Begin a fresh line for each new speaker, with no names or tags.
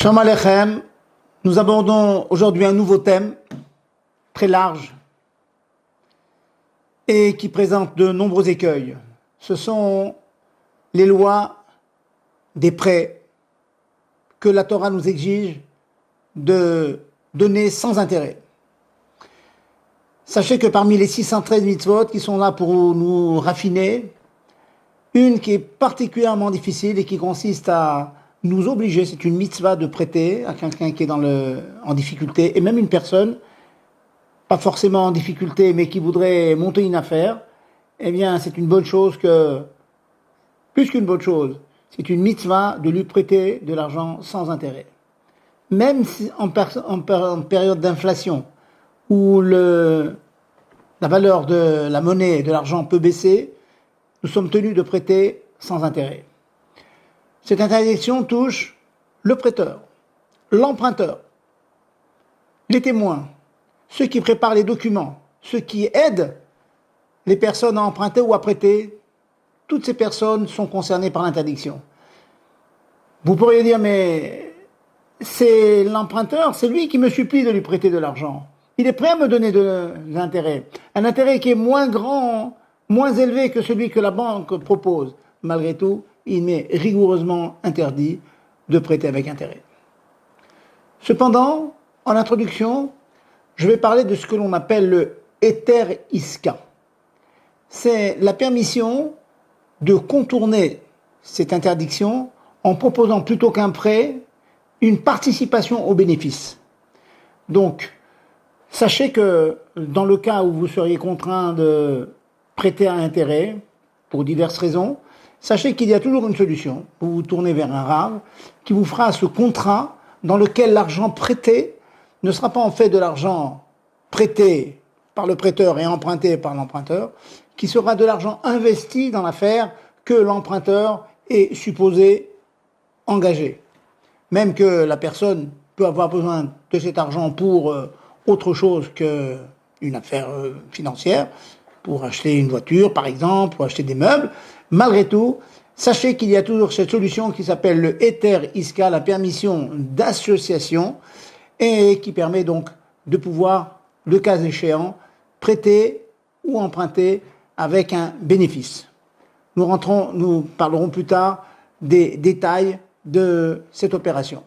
Shalom Aleichem, nous abordons aujourd'hui un nouveau thème très large et qui présente de nombreux écueils. Ce sont les lois des prêts que la Torah nous exige de donner sans intérêt. Sachez que parmi les 613 mitzvot qui sont là pour nous raffiner, une qui est particulièrement difficile et qui consiste à nous obliger, c'est une mitzvah de prêter à quelqu'un qui est en difficulté, et même une personne, pas forcément en difficulté, mais qui voudrait monter une affaire, eh bien c'est une bonne chose plus qu'une bonne chose, c'est une mitzvah de lui prêter de l'argent sans intérêt. Même si en période d'inflation, où la valeur de la monnaie et de l'argent peut baisser, nous sommes tenus de prêter sans intérêt. Cette interdiction touche le prêteur, l'emprunteur, les témoins, ceux qui préparent les documents, ceux qui aident les personnes à emprunter ou à prêter. Toutes ces personnes sont concernées par l'interdiction. Vous pourriez dire, mais c'est l'emprunteur, c'est lui qui me supplie de lui prêter de l'argent. Il est prêt à me donner de l'intérêt. Un intérêt qui est moins grand, moins élevé que celui que la banque propose. Malgré tout, il m'est rigoureusement interdit de prêter avec intérêt. Cependant, en introduction, je vais parler de ce que l'on appelle le Heter Iska. C'est la permission de contourner cette interdiction en proposant plutôt qu'un prêt, une participation au bénéfice. Donc, sachez que dans le cas où vous seriez contraint de prêter à intérêt, pour diverses raisons, sachez qu'il y a toujours une solution. Vous vous tournez vers un rave qui vous fera ce contrat dans lequel l'argent prêté ne sera pas en fait de l'argent prêté par le prêteur et emprunté par l'emprunteur, qui sera de l'argent investi dans l'affaire que l'emprunteur est supposé engager. Même que la personne peut avoir besoin de cet argent pour autre chose qu'une affaire financière, pour acheter une voiture par exemple, pour acheter des meubles. Malgré tout, sachez qu'il y a toujours cette solution qui s'appelle le Heter Iska, la permission d'association, et qui permet donc de pouvoir, le cas échéant, prêter ou emprunter avec un bénéfice. Nous parlerons plus tard des détails de cette opération.